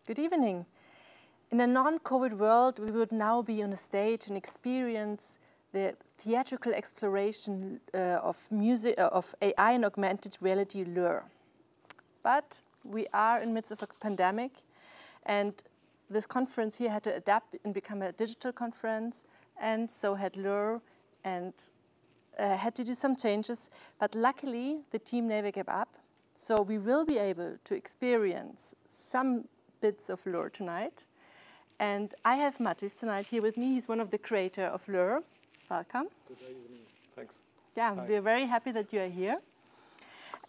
Good evening. In a non-COVID world, we would now be on a stage and experience the theatrical exploration of AI and augmented reality lure. But we are in the midst of a pandemic, and this conference here had to adapt and become a digital conference, and so had lure and had to do some changes. But luckily, the team never gave up, so we will be able to experience some bits of lure tonight. And I have Mathis tonight here with me. He's one of the creators of lure. Welcome. Good evening. Thanks. Yeah, Hi. We're very happy that you are here.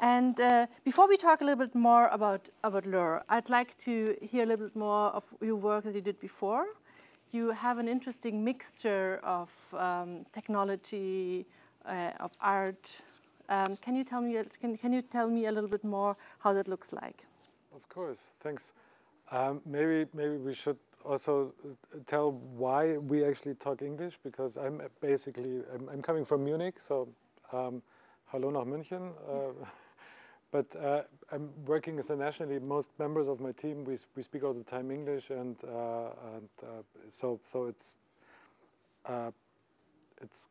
And before we talk a little bit more about lure, I'd like to hear a little bit more of your work that you did before. You have an interesting mixture of technology, of art. Can you tell me a little bit more how that looks like? Of course. Thanks. Maybe we should also tell why we actually talk English, because I'm coming from Munich, so hallo nach München. But I'm working internationally. Most members of my team, we speak all the time English, and so it's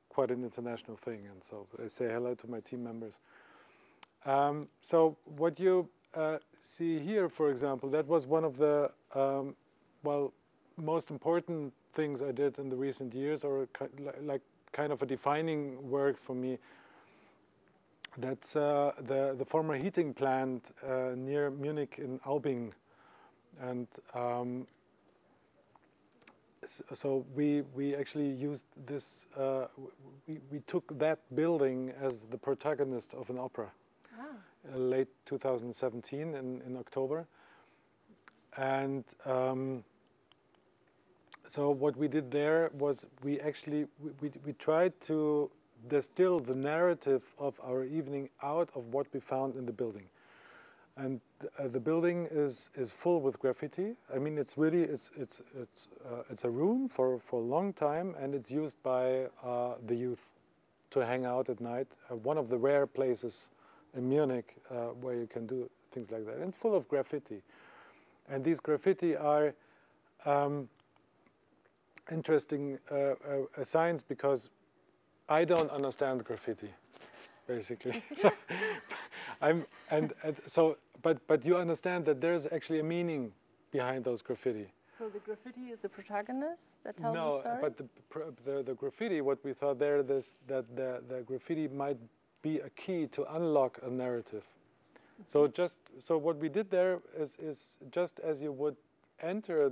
quite an international thing. And so I say hello to my team members. So what you see here, for example, that was one of the most important things I did in the recent years, or like kind of a defining work for me. That's the former heating plant near Munich in Aubing, and so we actually used this. We took that building as the protagonist of an opera. Late 2017 in October, and so what we did there was we tried to distill the narrative of our evening out of what we found in the building, and the building is full with graffiti. I mean, it's a room for a long time, and it's used by the youth to hang out at night. One of the rare places in Munich where you can do things like that. And it's full of graffiti. And these graffiti are interesting signs, because I don't understand graffiti, basically. But you understand that there's actually a meaning behind those graffiti. So the graffiti is the protagonist that tells the story? No, but the graffiti, what we thought there, that the graffiti might be a key to unlock a narrative. Mm-hmm. So what we did there is just as you would enter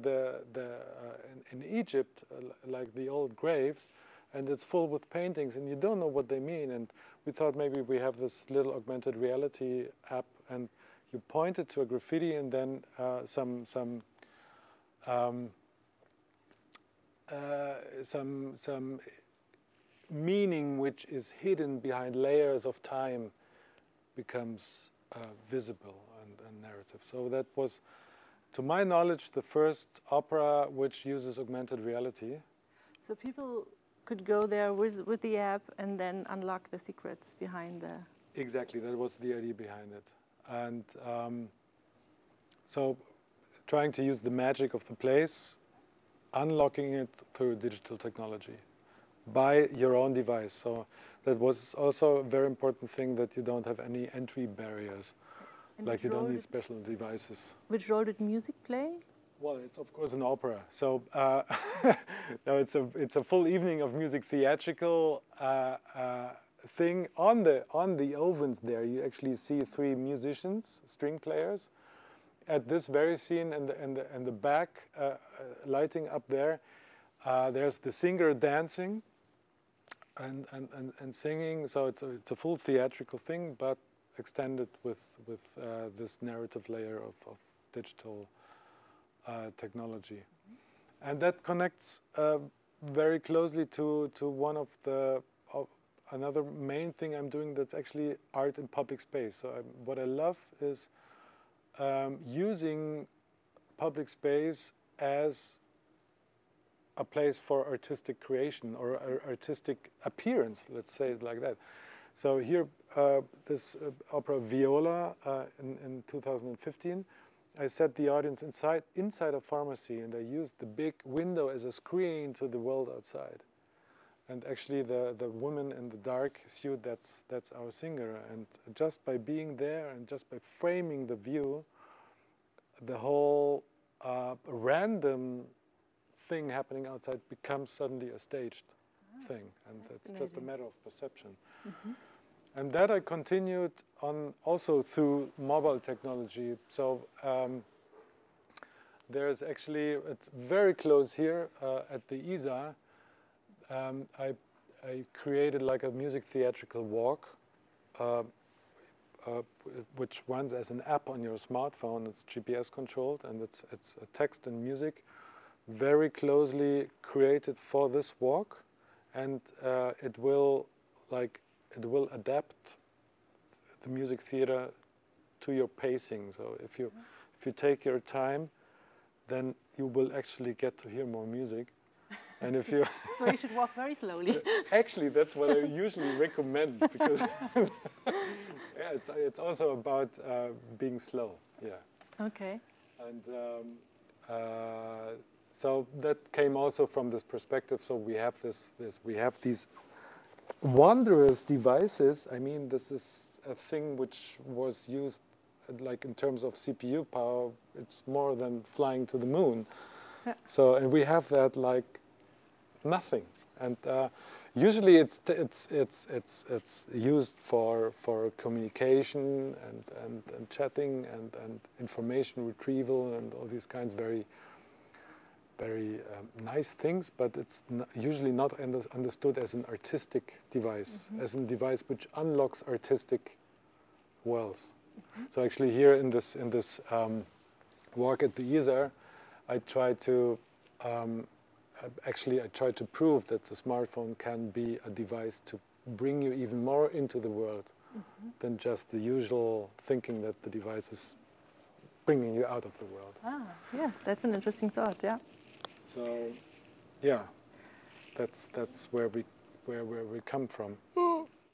in Egypt, like the old graves, and it's full with paintings, and you don't know what they mean. And we thought maybe we have this little augmented reality app, and you point it to a graffiti, and then some meaning which is hidden behind layers of time becomes visible and narrative. So that was, to my knowledge, the first opera which uses augmented reality. So people could go there with the app and then unlock the secrets behind the... Exactly, that was the idea behind it. And so trying to use the magic of the place, unlocking it through digital technology by your own device. So that was also a very important thing, that you don't have any entry barriers. And like you don't need special devices. Which role did music play? Well, it's of course an opera. So no, it's a full evening of music theatrical thing. On the ovens there, you actually see 3 musicians, string players. At this very scene in the back, lighting up there, there's the singer dancing and singing. So it's a full theatrical thing, but extended with this narrative layer of digital technology. Mm-hmm. And that connects very closely to one of the another main thing I'm doing, that's actually art in public space. So what I love is using public space as a place for artistic creation or artistic appearance, let's say it like that. So here, this opera Viola in 2015, I set the audience inside a pharmacy, and I used the big window as a screen to the world outside. And actually, the woman in the dark suit, that's our singer. And just by being there and just by framing the view, the whole random thing happening outside becomes suddenly a staged thing, and it's just a matter of perception. Mm-hmm. And that I continued on also through mobile technology. So there's actually, it's very close here at the Elsa. I created like a music theatrical walk, which runs as an app on your smartphone. It's GPS controlled, and it's a text and music, very closely created for this walk, and it will adapt the music theater to your pacing. So if you take your time, then you will actually get to hear more music. And if you so you should walk very slowly. Actually, that's what I usually recommend, because yeah, it's also about being slow. Yeah. Okay. And so that came also from this perspective. So we have these wondrous devices. I mean, this is a thing which was used, like in terms of CPU power, it's more than flying to the moon. Yeah. So, and we have that like nothing. And usually it's used for communication and chatting and information retrieval and all these kinds of very nice things, but it's usually not understood as an artistic device, as a device which unlocks artistic worlds. So actually here in this walk at the Elsa, I try to prove that the smartphone can be a device to bring you even more into the world than just the usual thinking that the device is bringing you out of the world. Ah, yeah, that's an interesting thought. Yeah. So, yeah, that's where we come from.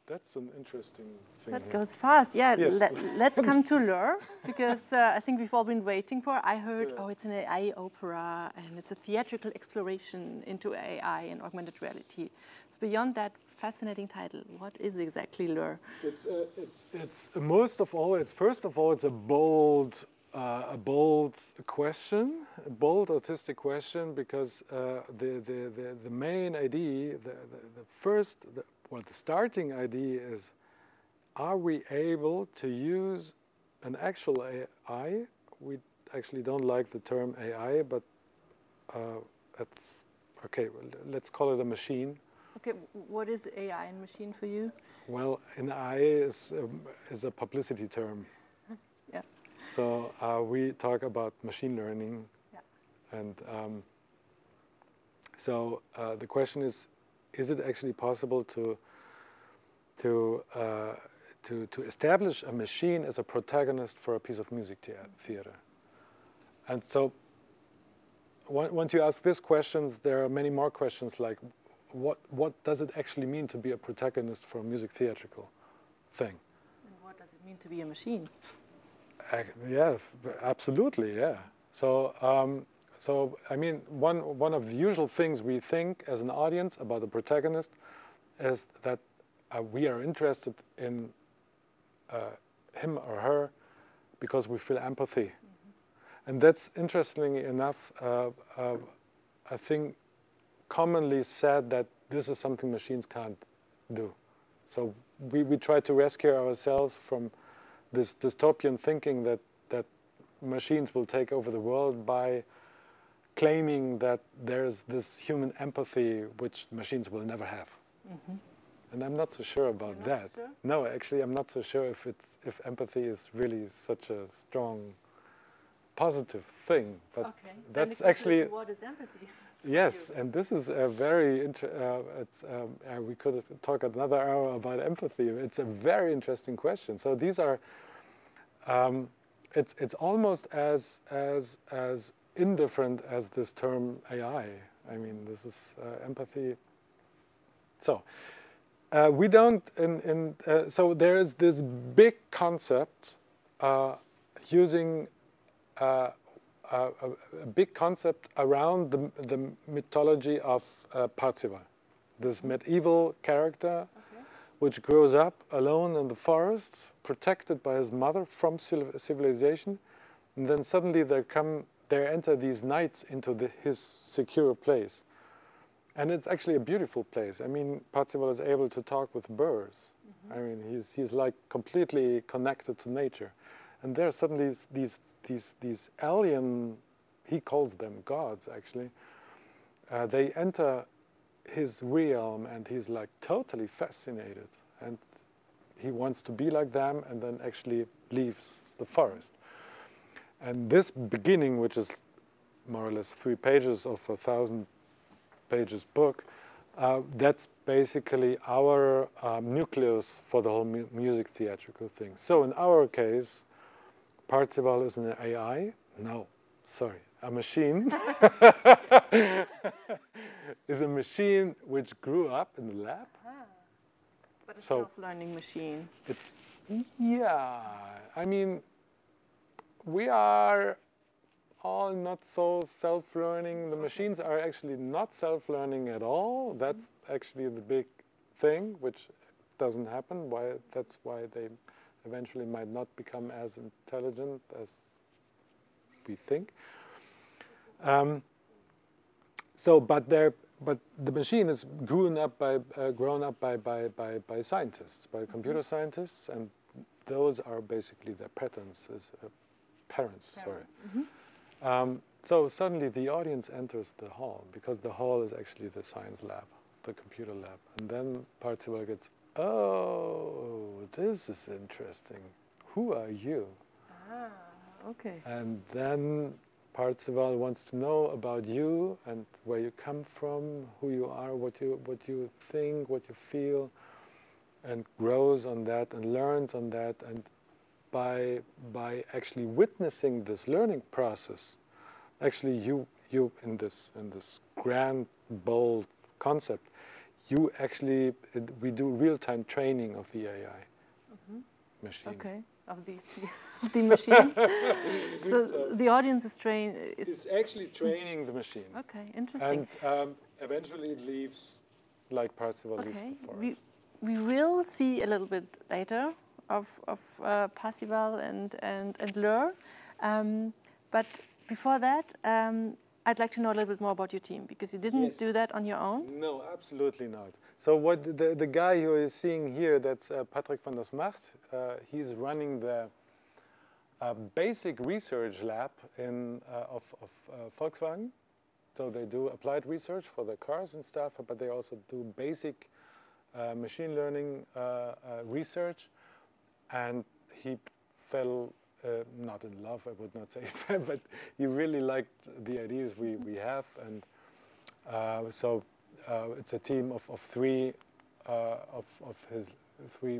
That's an interesting thing. That goes fast. Yeah, yes. Let's come to Lure, because I think we've all been waiting for. I heard, oh, it's an AI opera, and it's a theatrical exploration into AI and augmented reality. So beyond that fascinating title, what is exactly Lure? It's most of all, first of all, it's a bold question, a bold artistic question, because the main idea, the starting idea is, are we able to use an actual AI? We actually don't like the term AI, but that's okay. Let's call it a machine. Okay, what is AI and machine for you? Well, an AI is a publicity term. Yeah. So we talk about machine learning, and so the question is it actually possible to establish a machine as a protagonist for a piece of music theater? And so once you ask these questions, there are many more questions like, what does it actually mean to be a protagonist for a music theatrical thing? And what does it mean to be a machine? Yeah, absolutely, yeah. So, so I mean, one of the usual things we think as an audience about the protagonist is that we are interested in him or her because we feel empathy. And that's, interestingly enough, I think commonly said that this is something machines can't do. So we try to rescue ourselves from this dystopian thinking that machines will take over the world by claiming that there's this human empathy which machines will never have. And I'm not so sure about that. Sure? No, actually, I'm not so sure if empathy is really such a strong positive thing. But okay. that's actually what is empathy? Yes, and this is a very we could talk another hour about empathy. It's a very interesting question. So these are it's almost as indifferent as this term AI. I mean, this is empathy. So we don't. So there is this big concept using a big concept around the mythology of Parzival, this medieval character which grows up alone in the forest, protected by his mother from civilization, and then suddenly there enter these knights into his secure place. And it's actually a beautiful place. I mean, Parzival is able to talk with birds. I mean, he's like completely connected to nature. And there are suddenly these alien, he calls them gods actually, they enter his realm and he's like totally fascinated. And he wants to be like them and then actually leaves the forest. And this beginning, which is more or less 3 pages of a 1,000 pages book, that's basically our nucleus for the whole music theatrical thing. So in our case, Parzival is an AI. No, sorry, a machine. Is a machine which grew up in the lab. But a self-learning machine. It's, yeah, I mean, we are all not so self-learning. The machines are actually not self-learning at all. That's actually the big thing, which doesn't happen. That's why they eventually might not become as intelligent as we think. But the machine is grown up by scientists, by computer scientists, and those are basically their parents. So suddenly the audience enters the hall, because the hall is actually the science lab, the computer lab. And then Parzival gets, oh, this is interesting. Who are you? Ah, okay. And then Parzival wants to know about you and where you come from, who you are, what you think, what you feel, and grows on that and learns on that. And by actually witnessing this learning process, actually you in this grand, bold concept, we do real-time training of the AI machine. Okay, of the machine. So the audience is trained. It's actually training the machine. Okay, interesting. And eventually it leaves, like Parzival leaves the forest. We will see a little bit later of Parzival and Lure. But before that, I'd like to know a little bit more about your team, because you didn't do that on your own. No, absolutely not. So what the guy who is seeing here, that's Patrick van der Smacht. He's running the basic research lab of Volkswagen. So they do applied research for the cars and stuff, but they also do basic machine learning research. And he fell not in love, I would not say, but he really liked the ideas we have. And so it's a team of three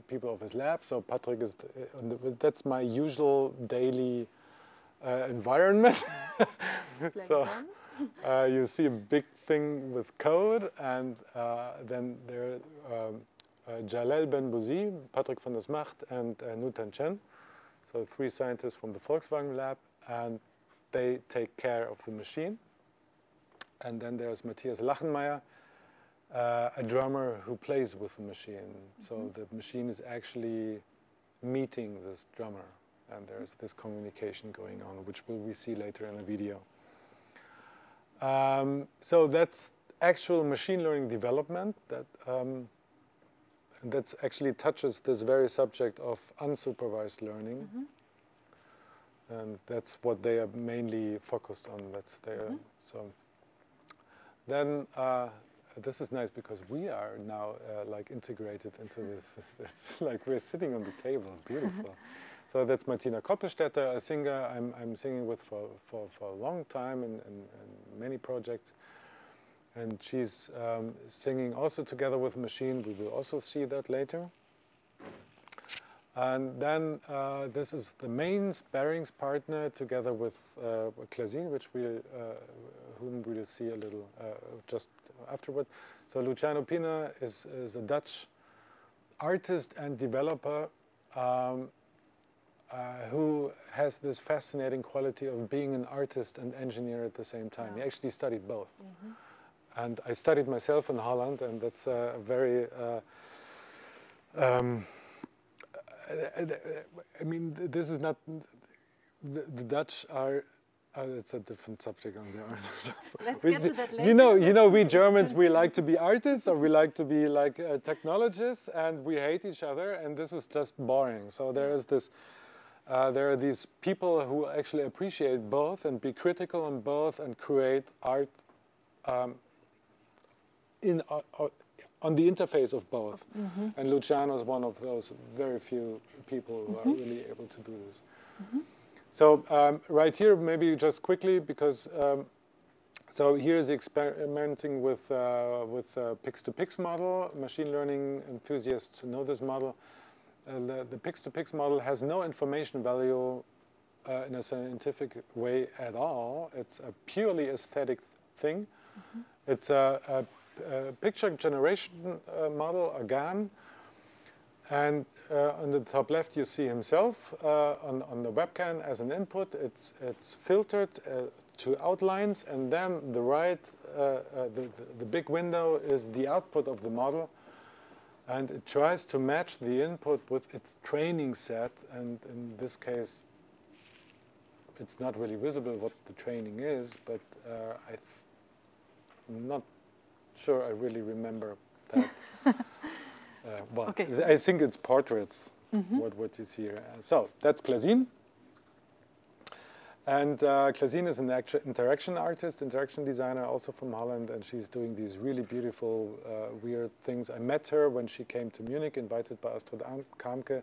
people of his lab. So Patrick is, that's my usual daily environment. So you see a big thing with code, and then there Jalal Ben Bouzi, Patrick van der Smacht, and Nutan Chen. So 3 scientists from the Volkswagen lab, and they take care of the machine. And then there's Matthias Lachenmeier, a drummer who plays with the machine. So the machine is actually meeting this drummer, and there's this communication going on, which we see later in the video. So that's actual machine learning development that actually touches this very subject of unsupervised learning. And that's what they are mainly focused on. That's their, so then this is nice, because we are now like integrated into this. It's like we're sitting on the table, beautiful. So that's Martina Koppelstetter, a singer I'm singing with for a long time in many projects. And she's singing also together with a machine. We will also see that later. And then this is the main sparrings partner together with Klasien, whom we will see a little just afterward. So Luciano Pinna is a Dutch artist and developer who has this fascinating quality of being an artist and engineer at the same time. He actually studied both. And I studied myself in Holland, and that's a very, I mean, this is not, the Dutch are, it's a different subject on there. Let's get to that later. You know, we Germans, we like to be artists, or we like to be like technologists, and we hate each other, and this is just boring. So there is this, there are these people who actually appreciate both and be critical on both and create art on the interface of both. And Luciano is one of those very few people who are really able to do this. So right here, maybe just quickly, because so here's experimenting with Pix-to-Pix model. Machine learning enthusiasts know this model. The Pix-to-Pix model has no information value in a scientific way at all. It's a purely aesthetic thing. It's a picture generation model, a GAN. And on the top left, you see himself on the webcam as an input. It's filtered to outlines, and then the right, the big window is the output of the model. And it tries to match the input with its training set. And in this case, it's not really visible what the training is, but I'm not sure I really remember that. Well, okay. I think it's portraits, what you see here. So that's Klasien. And Klasien is an interaction artist, interaction designer, also from Holland, and she's doing these really beautiful, weird things. I met her when she came to Munich, invited by Astrid Kamke,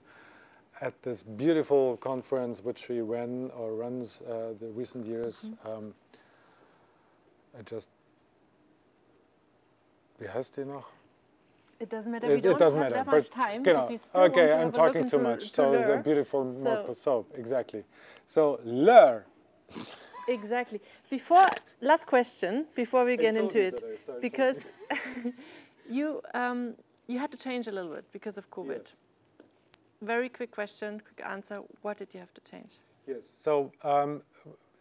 at this beautiful conference which she ran or runs the recent years. Wie heißt die noch? It doesn't matter. We don't have that much time. We still okay, I'm talking too much. So the beautiful more soap, exactly. So learn. Exactly. Last question before we get into it, because you had to change a little bit because of COVID. Yes. Very quick question, quick answer. What did you have to change? Yes. So.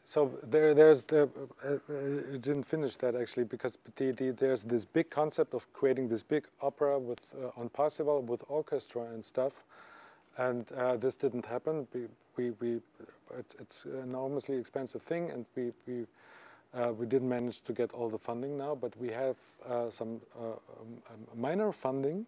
So there's the, it didn't finish that actually, because there's this big concept of creating this big opera with on Parsifal with orchestra and stuff, and this didn't happen. It's an enormously expensive thing, and we didn't manage to get all the funding now, but we have some minor funding,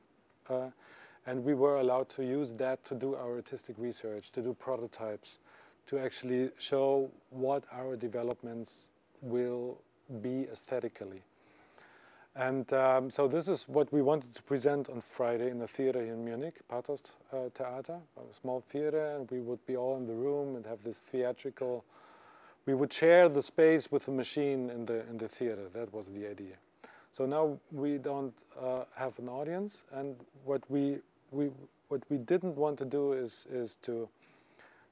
and we were allowed to use that to do our artistic research, to do prototypes, to actually show what our developments will be aesthetically. And so this is what we wanted to present on Friday in the theater here in Munich, Pathos Theater, a small theater, and we would be all in the room and have this theatrical, we would share the space with the machine in the theater. That was the idea. So now we don't have an audience, and what we didn't want to do is to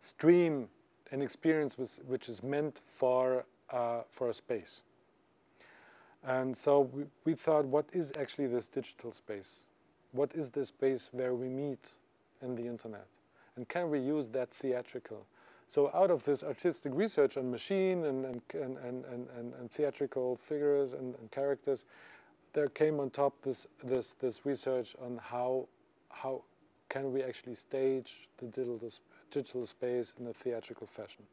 stream an experience which is meant for a space. And so we thought, what is actually this digital space? What is the space where we meet in the internet? And can we use that theatrical? So out of this artistic research on machine and theatrical figures and characters, there came on top this research on how can we actually stage the digital space in a theatrical fashion.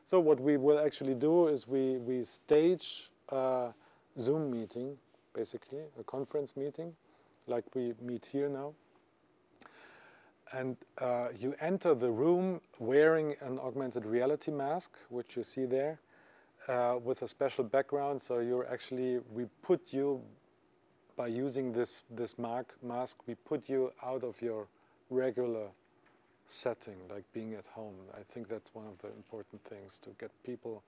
So what we will actually do is we stage a Zoom meeting, basically, a conference meeting, like we meet here now. And you enter the room wearing an augmented reality mask, which you see there, with a special background. So you're actually, we put you, by using this mask, we put you out of your regular setting, like being at home. I think that's one of the important things, to get people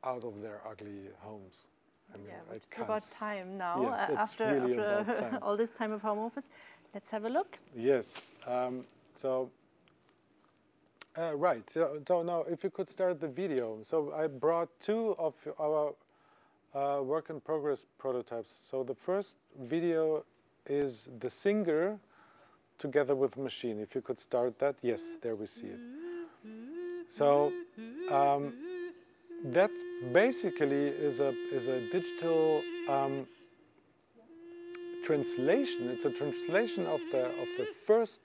out of their ugly homes. I mean, yeah, it's about time now, yes, after time. all this time of home office. Let's have a look. Yes. Right. So now, if you could start the video. So I brought two of our work in progress prototypes. So the first video is the singer together with the machine. If you could start that. Yes, there we see it. So that basically is a digital translation. It's a translation of the first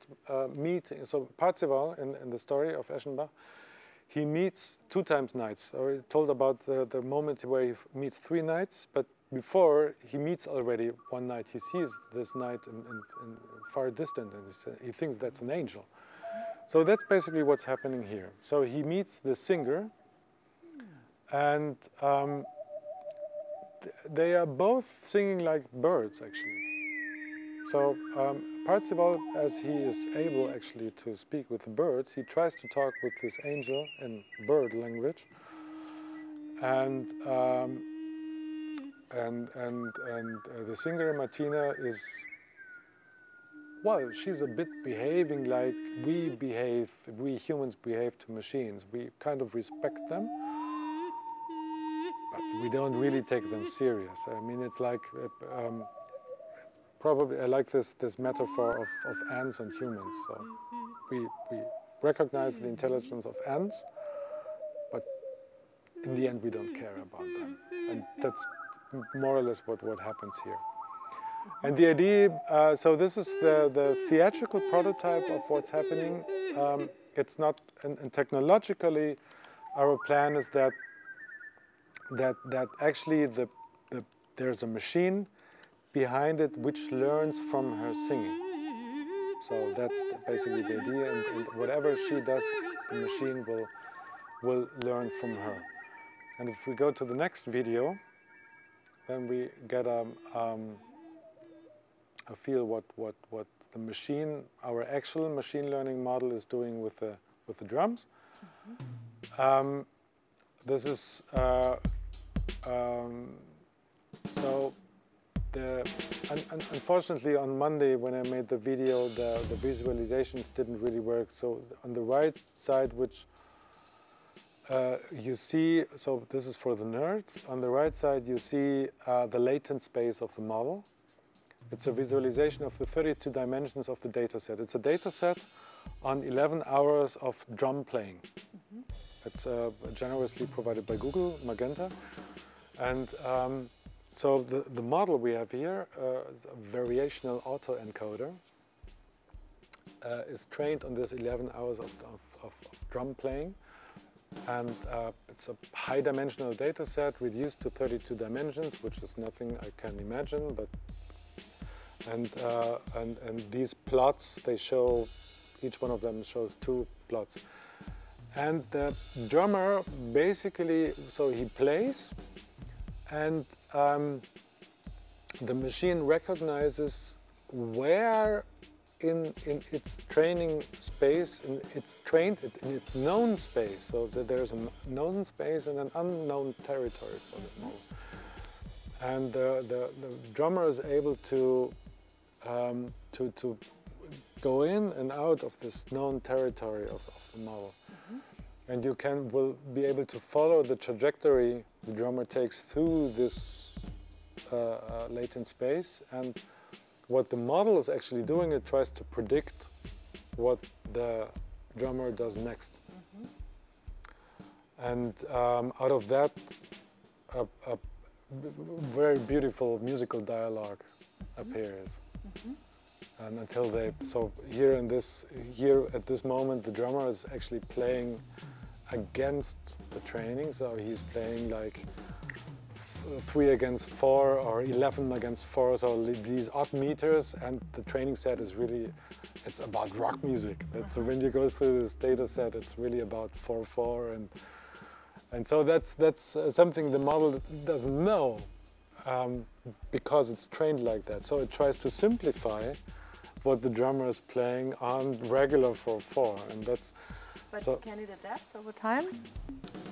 meeting. So Parzival in the story of Eschenbach, he meets 2 times knights. Or he told about the moment where he meets 3 knights, but before he meets already 1 knight. He sees this knight in far distant, and he thinks that's an angel. So that's basically what's happening here. So he meets the singer, and they are both singing like birds, actually. So Parzival, as he is able actually to speak with the birds, he tries to talk with this angel in bird language, and the singer Martina is, well, she's a bit behaving like we humans behave to machines. We kind of respect them, but we don't really take them serious. I mean, it's like, probably, I like this metaphor of ants and humans. So we recognize the intelligence of ants, but in the end we don't care about them. And that's more or less what happens here. And the idea, so this is the theatrical prototype of what's happening. It's not, and technologically, our plan is that actually there's a machine behind it which learns from her singing. So that's basically the idea, and whatever she does, the machine will learn from her. And if we go to the next video, then we get a feel what the machine, our actual machine learning model, is doing with the drums. This is so unfortunately on Monday when I made the video, the visualizations didn't really work. So on the right side, which you see, so this is for the nerds. On the right side, you see the latent space of the model. It's a visualization of the 32 dimensions of the data set. It's a data set on 11 hours of drum playing. It's generously provided by Google, Magenta. And so the model we have here is a variational autoencoder. Is trained on this 11 hours of drum playing. And it's a high-dimensional data set reduced to 32 dimensions, which is nothing I can imagine. But and these plots, they show, each one of them shows 2 plots. And the drummer basically, so he plays, and the machine recognizes where in its training space, it's trained in its known space, so that there's a known space and an unknown territory for the model. And the drummer is able to go in and out of this known territory of the model. And you will be able to follow the trajectory the drummer takes through this latent space. And what the model is actually doing, it tries to predict what the drummer does next. And out of that, a very beautiful musical dialogue appears. And until so here at this moment, the drummer is actually playing against the training. So he's playing like 3 against 4 or 11 against 4, so these odd meters, and the training set is really, it's about rock music. That's when you go through this data set, it's really about 4/4, and so that's something the model doesn't know because it's trained like that. So it tries to simplify what the drummer is playing on regular 4/4, and that's. But so, can it adapt over time?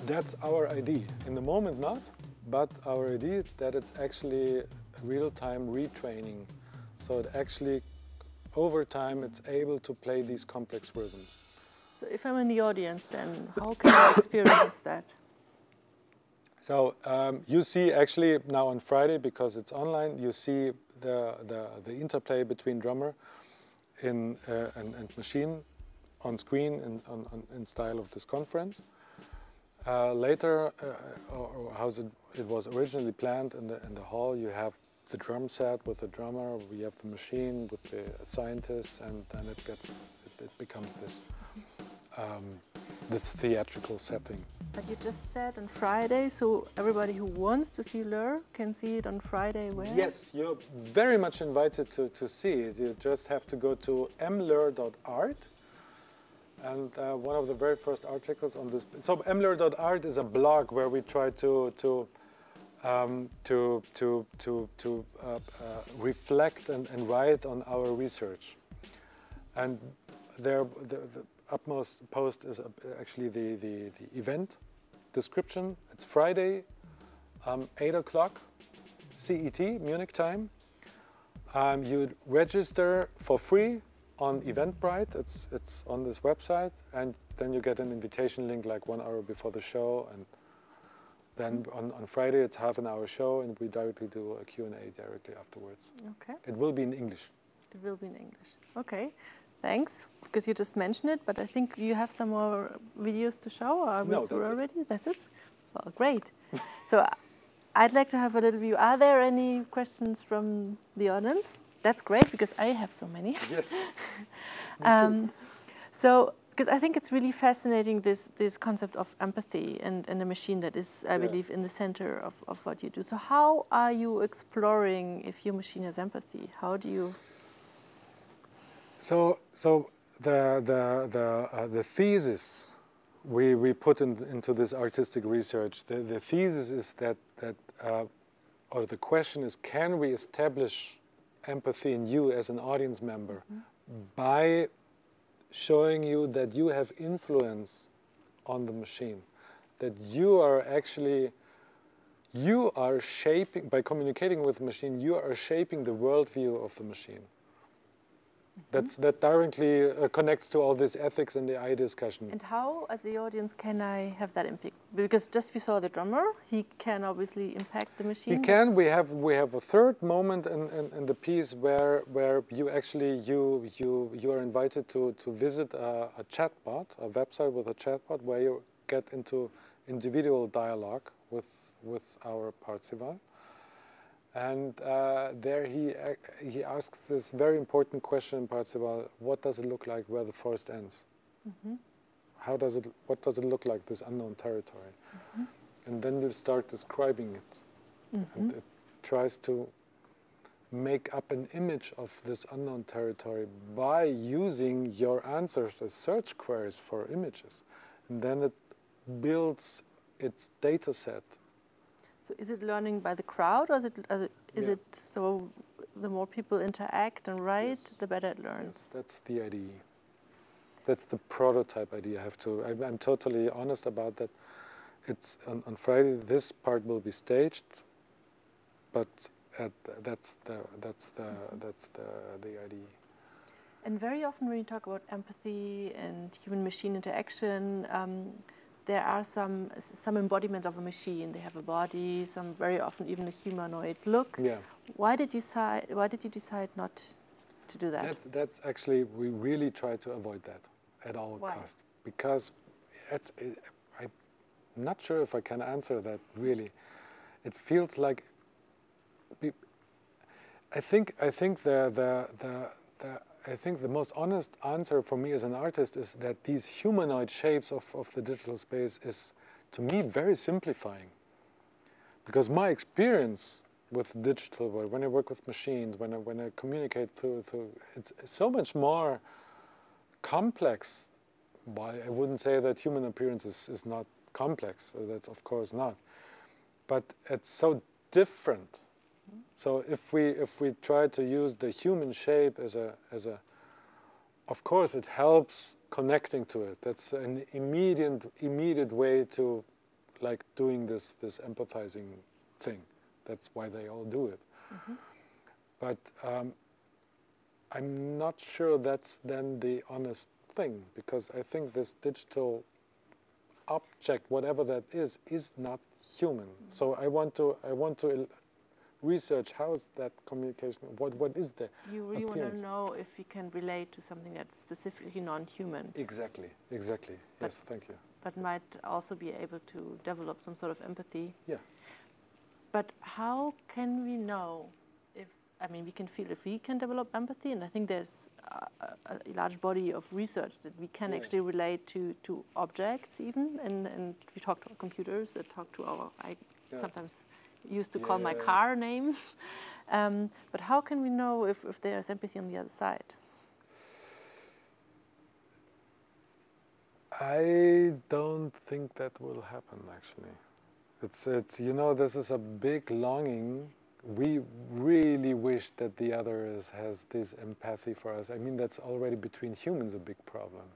That's our idea. In the moment, not. But our idea that it's actually real-time retraining. So it actually, over time, it's able to play these complex rhythms. So if I'm in the audience, then how can I experience that? So you see actually now on Friday, because it's online, you see the interplay between drummer and machine on screen in style of this conference. Later, or how it was originally planned in the hall, you have the drum set with the drummer, we have the machine with the scientists, and then it becomes this this theatrical setting. But you just said on Friday, so everybody who wants to see Lure can see it on Friday where? Yes, you're very much invited to see it. You just have to go to mlure.art. And one of the very first articles on this, so mlure.art is a blog where we try to reflect and write on our research. And there, the upmost post is actually the event description. It's Friday, 8 o'clock CET, Munich time. You register for free on Eventbrite. It's on this website, and then you get an invitation link like 1 hour before the show, and then on Friday it's half an hour show, and we directly do a Q&A directly afterwards. Okay. It will be in English. It will be in English. Okay, thanks, because you just mentioned it, but I think you have some more videos to show, or are we through already? That's it? Well, great. So I'd like to have a little view. Are there any questions from the audience? That's great, because I have so many. Yes. So, because I think it's really fascinating, this concept of empathy and a machine that is, I believe, in the center of what you do. So how are you exploring if your machine has empathy? How do you? So the thesis we put into this artistic research, the thesis is that or the question is, can we establish empathy in you as an audience member by showing you that you have influence on the machine, that you are actually, you are shaping, by communicating with the machine, you are shaping the worldview of the machine. That directly connects to all this ethics and the AI discussion. And how, as the audience, can I have that impact? Because just we saw the drummer, he can obviously impact the machine. He can. We have a third moment in the piece where you actually you are invited to visit a chatbot, a website with a chatbot where you get into individual dialogue with our Parzival. And there he asks this very important question in Parzival: what does it look like where the forest ends? What does it look like, this unknown territory? And then you start describing it. And it tries to make up an image of this unknown territory by using your answers as search queries for images. And then it builds its data set. So is it learning by the crowd, or is it so the more people interact and write, the better it learns? Yes, that's the idea. That's the prototype idea. I'm totally honest about that. It's on Friday. This part will be staged, but that's the idea. And very often when you talk about empathy and human-machine interaction, there are some embodiments of a machine. They have a body, some very often even a humanoid look. Yeah. Why did you decide not to do that? That's actually, we really try to avoid that at all costs, because I'm not sure if I can answer that really. It feels like I think the most honest answer for me as an artist is that these humanoid shapes of the digital space is, to me, very simplifying. Because my experience with digital world, when I work with machines, when I communicate through it's so much more complex. Well, I wouldn't say that human appearance is not complex. That's of course not. But it's so different. So if we try to use the human shape as a, of course it helps connecting to it. That's an immediate way to like doing this empathizing thing. That's why they all do it. But I'm not sure that's then the honest thing, because I think this digital object, whatever that is not human. So I want to research how is that communication, what is the You really want appearance? to know if you can relate to something that's specifically non-human. Exactly, exactly. Yes, thank you. But might also be able to develop some sort of empathy. Yeah. But how can we know if, I mean, we can feel if we can develop empathy, and I think there's a large body of research that we can actually relate to objects even, and we talk to our computers, that talk to our, I sometimes used to call my car names. But how can we know if there's empathy on the other side? I don't think that will happen, actually. It's you know, this is a big longing. We really wish that the other has this empathy for us. I mean, that's already between humans a big problem.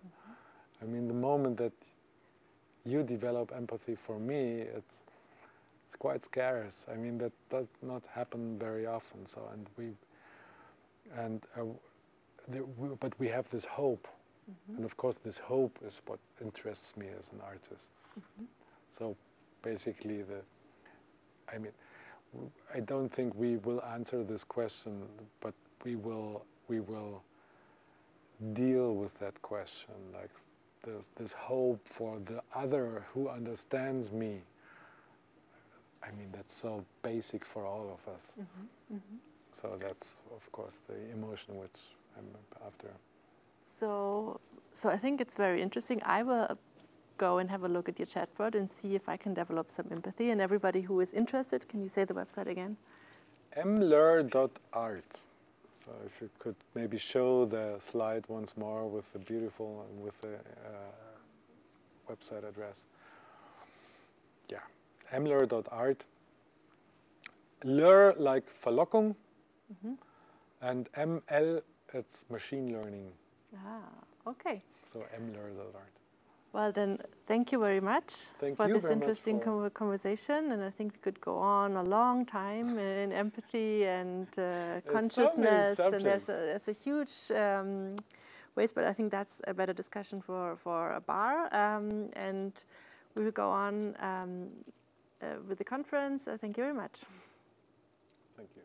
I mean, the moment that you develop empathy for me, it's quite scarce. I mean, that does not happen very often. So, but we have this hope, and of course, this hope is what interests me as an artist. So, basically, I mean, I don't think we will answer this question, but we will deal with that question. Like, there's this hope for the other who understands me. I mean, that's so basic for all of us. So that's, of course, the emotion which I'm after. So I think it's very interesting. I will go and have a look at your chatbot and see if I can develop some empathy. And everybody who is interested, can you say the website again? mler.art. So if you could maybe show the slide once more with the beautiful, with the website address. Yeah, mler.art. Lure like Verlockung, and ML, it's machine learning. Ah, okay. So mler.art. Well, then, thank you very much for this interesting conversation. And I think we could go on a long time in empathy and consciousness. And there's a huge waste, but I think that's a better discussion for a bar. And we will go on with the conference. Thank you very much. Thank you.